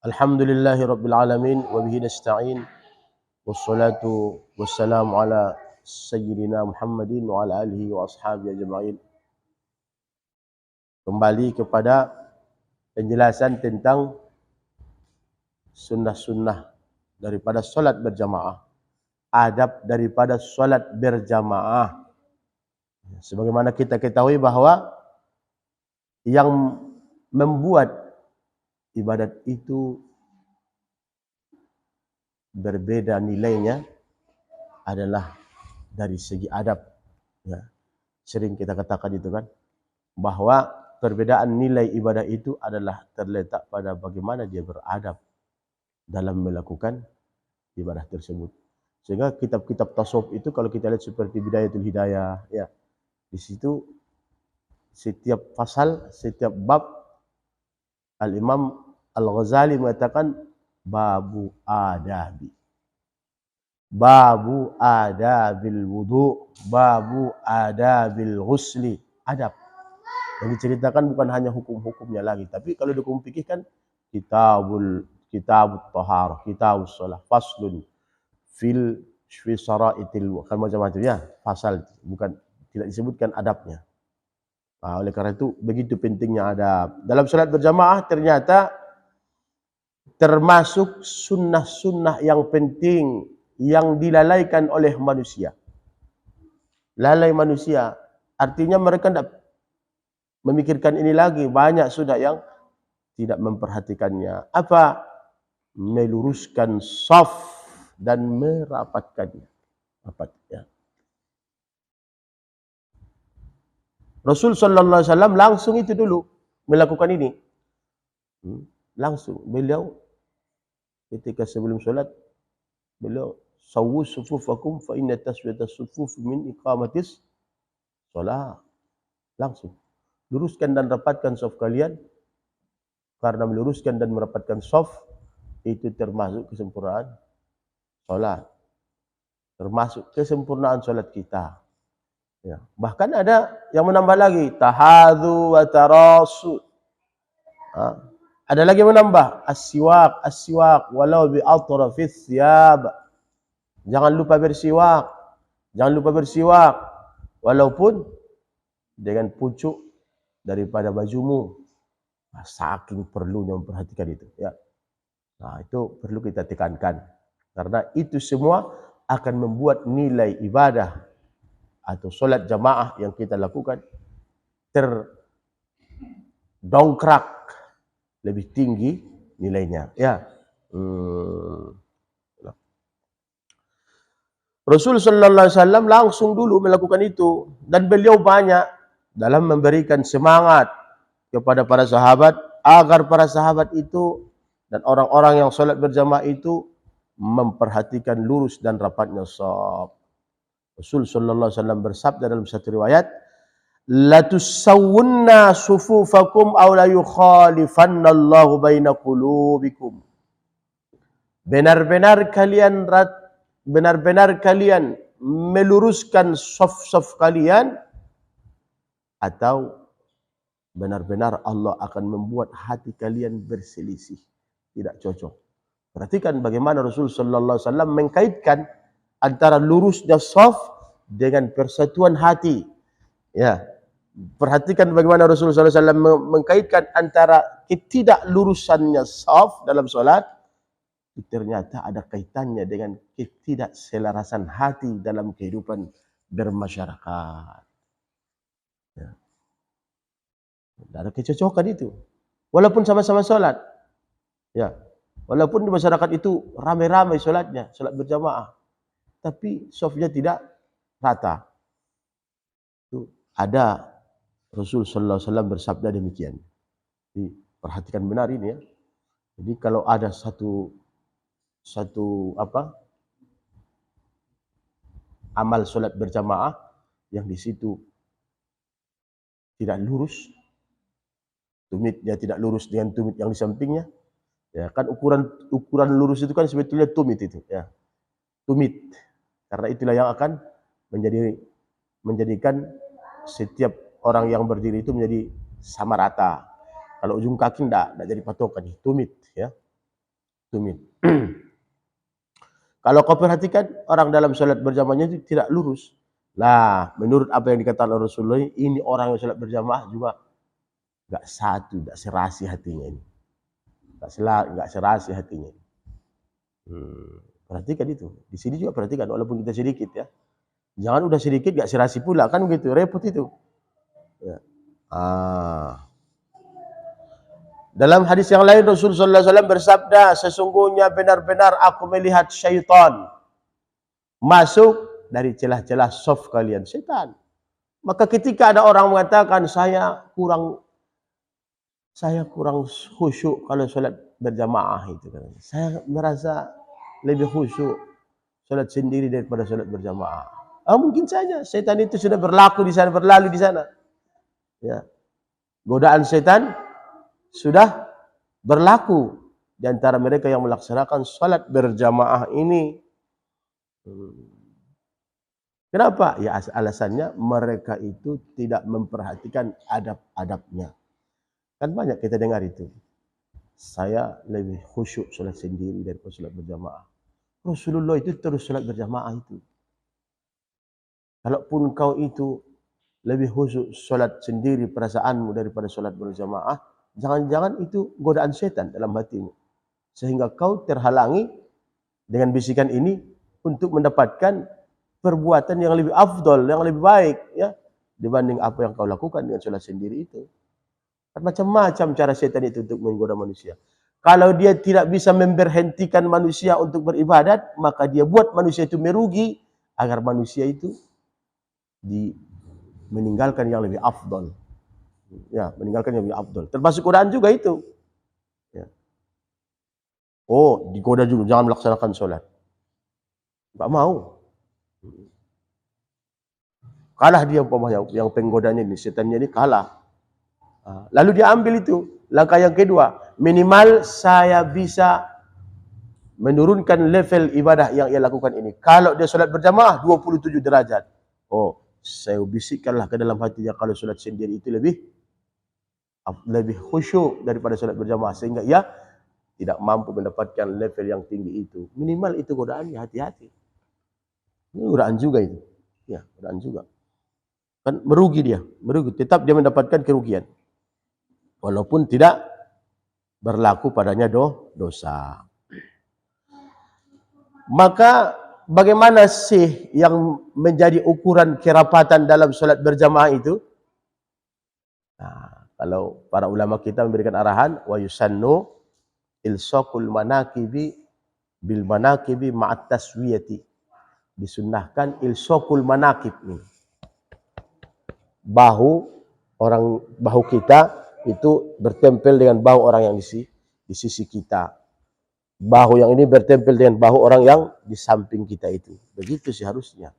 Alhamdulillahi Rabbil Alamin wa bihi nasta'in wassalatu wassalamu ala Sayyidina Muhammadin wa ala alihi wa ashabihi ajma'in. Kembali kepada penjelasan tentang sunnah-sunnah daripada solat berjamaah, adab daripada solat berjamaah. Sebagaimana kita ketahui bahawa yang membuat ibadat itu berbeda nilainya adalah dari segi adab. Ya. Sering kita katakan itu kan, bahwa perbedaan nilai ibadah itu adalah terletak pada bagaimana dia beradab dalam melakukan ibadah tersebut. Sehingga kitab-kitab tasawuf itu kalau kita lihat seperti Bidayatul Hidayah, ya, di situ setiap pasal, setiap bab, Al-Imam Al-Ghazali mengatakan babu adabi, babu adabil wudu, babu adabil ghusli, adab. Yang diceritakan bukan hanya hukum-hukumnya lagi, tapi kalau hukum fikih kan kitabut taharah, kitabus shalah, faslun fi saraitil, kan macam-macam ya, pasal, bukan, tidak disebutkan adabnya. Oleh karena itu begitu pentingnya adab. Dalam salat berjamaah ternyata termasuk sunnah-sunnah yang penting yang dilalaikan oleh manusia. Lalai manusia, artinya mereka tidak memikirkan ini lagi. Banyak sudah yang tidak memperhatikannya. Apa? Meluruskan shaf dan merapatkannya. Rapatnya. Rasul sallallahu alaihi wasallam langsung itu dulu melakukan ini. Langsung beliau ketika sebelum solat beliau sawwu sufufakum fa inna taswiyatas sufuf min iqamatis solat. Langsung luruskan dan rapatkan shaf kalian, karena meluruskan dan merapatkan shaf itu termasuk kesempurnaan solat, termasuk kesempurnaan solat kita. Ya. Bahkan ada yang menambah lagi, tahadzu wa tarasu. Ada lagi yang menambah, as-siwak walau bi atrafis thiyab. Jangan lupa bersiwak. Jangan lupa bersiwak walaupun dengan pucuk daripada bajumu. Saking perlunya memperhatikan itu, ya. Nah, itu perlu kita tekankan, karena itu semua akan membuat nilai ibadah atau solat jamaah yang kita lakukan terdongkrak lebih tinggi nilainya, ya. Rasul sallallahu alaihi wasallam langsung dulu melakukan itu, dan beliau banyak dalam memberikan semangat kepada para sahabat agar para sahabat itu dan orang-orang yang solat berjamaah itu memperhatikan lurus dan rapatnya shaf. Rasul sallallahu alaihi wasallam bersabda dalam satu riwayat, la tusawwunna sufufakum aw la yukhalifanna Allahu baina qulubikum. Benar-benar kalian meluruskan shaf-shaf kalian, atau benar-benar Allah akan membuat hati kalian berselisih, tidak cocok. Perhatikan bagaimana Rasul sallallahu alaihi wasallam mengkaitkan antara lurusnya shaf dengan persatuan hati. Ya. Perhatikan bagaimana Rasul sallallahu alaihi wasallam mengkaitkan antara ketidaklurusannya shaf dalam salat, ternyata ada kaitannya dengan ketidakselarasan hati dalam kehidupan bermasyarakat. Ya. Tidak ada kecocokan itu. Walaupun sama-sama salat. Ya. Walaupun di masyarakat itu ramai-ramai salatnya, salat berjamaah, tapi shafnya tidak rata. Itu ada Rasul sallallahu alaihi wasallam bersabda demikian. Jadi, perhatikan benar ini, ya. Jadi kalau ada satu amal solat berjamaah yang di situ tidak lurus, tumitnya tidak lurus dengan tumit yang di sampingnya, ya kan, ukuran lurus itu kan sebetulnya tumit itu, ya. Tumit. Karena itulah yang akan menjadikan setiap orang yang berdiri itu menjadi sama rata. Kalau ujung kaki tidak jadi patokan, tumit, ya. tumit. Kalau kau perhatikan orang dalam solat berjamaahnya itu tidak lurus. Nah, menurut apa yang dikatakan oleh Rasulullah, ini orang yang solat berjamaah juga enggak satu, enggak serasi hatinya ini. Enggak serasi hatinya. Perhatikan itu. Di sini juga perhatikan, walaupun kita sedikit ya. Jangan udah sedikit enggak serasi pula, kan begitu, repot itu. Ya. Dalam hadis yang lain Rasulullah SAW bersabda, sesungguhnya benar-benar aku melihat syaitan masuk dari celah-celah saf kalian, setan. Maka ketika ada orang mengatakan saya kurang khusyuk kalau solat berjamaah itu kan. Saya merasa lebih khusyuk solat sendiri daripada solat berjamaah. Mungkin saja setan itu sudah berlalu di sana. Ya. Godaan setan sudah berlaku di antara mereka yang melaksanakan salat berjamaah ini. Kenapa? Ya alasannya mereka itu tidak memperhatikan adab-adabnya. Kan banyak kita dengar itu. Saya lebih khusyuk salat sendiri daripada salat berjamaah. Rasulullah itu terus salat berjamaah itu. Kalaupun kau itu lebih khusyuk salat sendiri perasaanmu daripada salat berjamaah, jangan-jangan itu godaan setan dalam hatimu. Sehingga kau terhalangi dengan bisikan ini untuk mendapatkan perbuatan yang lebih afdol, yang lebih baik ya dibanding apa yang kau lakukan dengan salat sendiri itu. Macam-macam cara setan itu untuk menggoda manusia. Kalau dia tidak bisa memberhentikan manusia untuk beribadat, maka dia buat manusia itu merugi agar manusia itu meninggalkan yang lebih afdol. Ya, meninggalkan yang lebih afdol. Termasuk godaan juga itu. Ya. Digoda juga, jangan melaksanakan sholat. Enggak mau. Kalah dia umpamanya yang penggodanya ini, setannya ini kalah. Lalu dia ambil itu. Langkah yang kedua, minimal saya bisa menurunkan level ibadah yang ia lakukan ini. Kalau dia sholat berjamaah 27 derajat. Saya bisikkanlah ke dalam hatinya kalau sholat sendiri itu lebih khusyuk daripada sholat berjamaah, sehingga ia tidak mampu mendapatkan level yang tinggi itu. Minimal itu godaannya, hati-hati. Ini godaan juga itu. Ya, godaan juga. Kan merugi dia, tetap dia mendapatkan kerugian. Walaupun tidak berlaku padanya dosa. Maka bagaimana sih yang menjadi ukuran kerapatan dalam sholat berjamaah itu? Kalau para ulama kita memberikan arahan, wa yusannu ilsaqul manakibi bil manakibi ma'at taswiyati. Disunnahkan ilsaqul manakib ini. Bahu kita itu bertempel dengan bahu orang yang di sisi kita. Bahu yang ini bertempel dengan bahu orang yang di samping kita itu. Begitu seharusnya.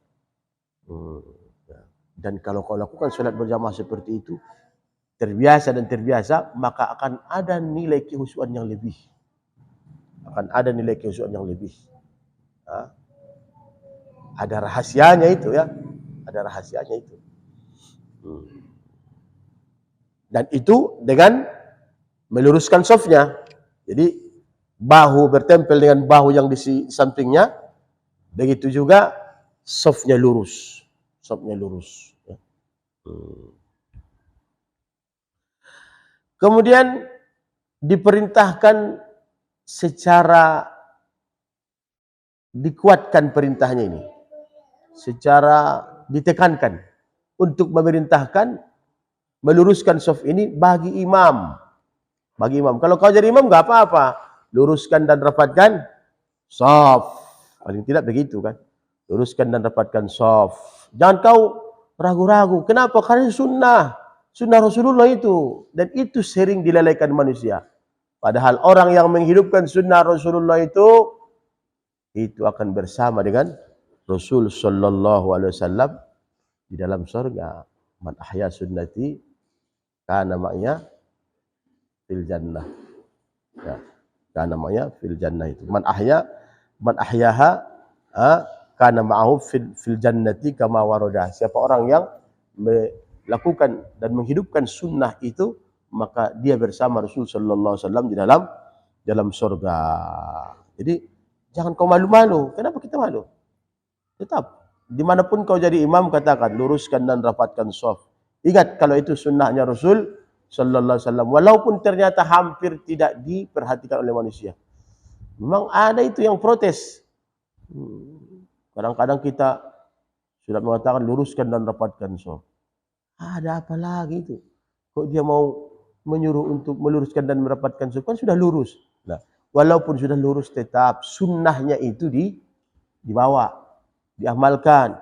Dan kalau kau lakukan sholat berjamaah seperti itu, terbiasa, maka akan ada nilai kehusuan yang lebih. Ada rahasianya itu ya. Dan itu dengan meluruskan safnya. Jadi bahu bertempel dengan bahu yang di sampingnya, begitu juga safnya lurus. Ya. Kemudian diperintahkan secara dikuatkan perintahnya ini, secara ditekankan untuk memerintahkan meluruskan saf ini bagi imam. Kalau kau jadi imam enggak apa-apa, luruskan dan rapatkan saf. Paling tidak begitu kan. Luruskan dan rapatkan saf. Jangan kau ragu-ragu. Kenapa? Karena sunnah Rasulullah itu, dan itu sering dilalaikan manusia. Padahal orang yang menghidupkan sunnah Rasulullah itu akan bersama dengan Rasul sallallahu alaihi wasallam di dalam surga. Man ahya sunnati kana ma'ya fil jannah. Ya, kana ma'ya fil jannah itu. Man ahyaha kana ma'ahu fil jannati kama warada. Siapa orang yang melakukan dan menghidupkan sunnah itu, maka dia bersama Rasul sallallahu alaihi wasallam di dalam dalam surga. Jadi jangan kau malu-malu. Kenapa kita malu? Tetap dimanapun kau jadi imam, katakan luruskan dan rapatkan shaf. Ingat kalau itu sunnahnya Rasul sallallahu alaihi wasallam, walaupun ternyata hampir tidak diperhatikan oleh manusia. Memang ada itu yang protes. Kadang-kadang kita sudah mengatakan luruskan dan rapatkan shaf. Ada apa lagi itu? Kok dia mau menyuruh untuk meluruskan dan merapatkan shaf? Kan sudah lurus. Nah, walaupun sudah lurus, tetap sunnahnya itu dibawa, diamalkan,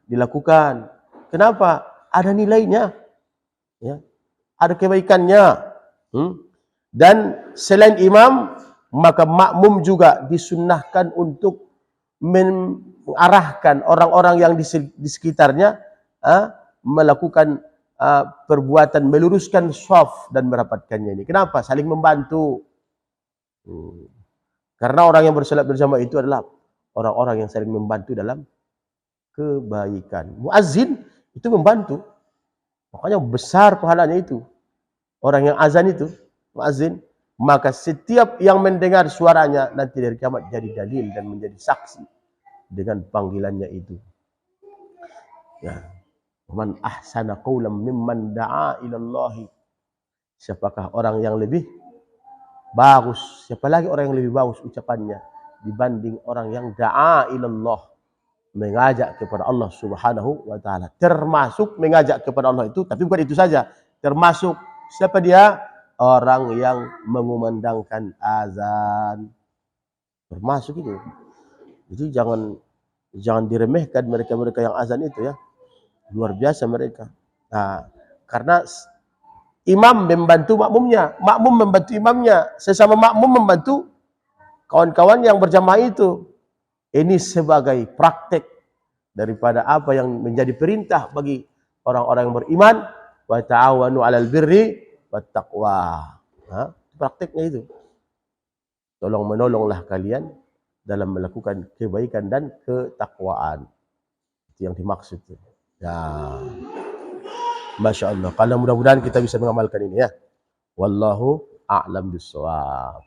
dilakukan. Kenapa? Ada nilainya, ya, ada kebaikannya. Dan selain imam, maka makmum juga disunnahkan untuk mengarahkan orang-orang yang di sekitarnya melakukan perbuatan meluruskan shaf dan merapatkannya ini. Kenapa? Saling membantu. Karena orang yang bersalat bersama itu adalah orang-orang yang saling membantu dalam kebaikan. Muazzin itu membantu. Makanya besar pahalanya itu. Orang yang azan itu, muazzin, maka setiap yang mendengar suaranya nanti dari kiamat jadi dalil dan menjadi saksi dengan panggilannya itu. Ya. Man ahsana qawlan mimman da'a ila Allah. Siapakah orang yang lebih bagus? Siapa lagi orang yang lebih bagus ucapannya dibanding orang yang da'a ila Allah, mengajak kepada Allah Subhanahu wa taala. Termasuk mengajak kepada Allah itu, tapi bukan itu saja. Termasuk siapa dia? Orang yang mengumandangkan azan. Termasuk itu. Jadi jangan diremehkan mereka-mereka yang azan itu, ya. Luar biasa mereka. Nah, karena imam membantu makmumnya, makmum membantu imamnya, sesama makmum membantu kawan-kawan yang berjamaah itu. Ini sebagai praktek daripada apa yang menjadi perintah bagi orang-orang yang beriman, wa ta'awanu 'alal birri wat taqwa. Prakteknya itu. Tolong menolonglah kalian dalam melakukan kebaikan dan ketakwaan. Itu yang dimaksud. Ya. Masya Allah. Kalau mudah-mudahan kita bisa mengamalkan ini, ya. Wallahu a'lam bishawab.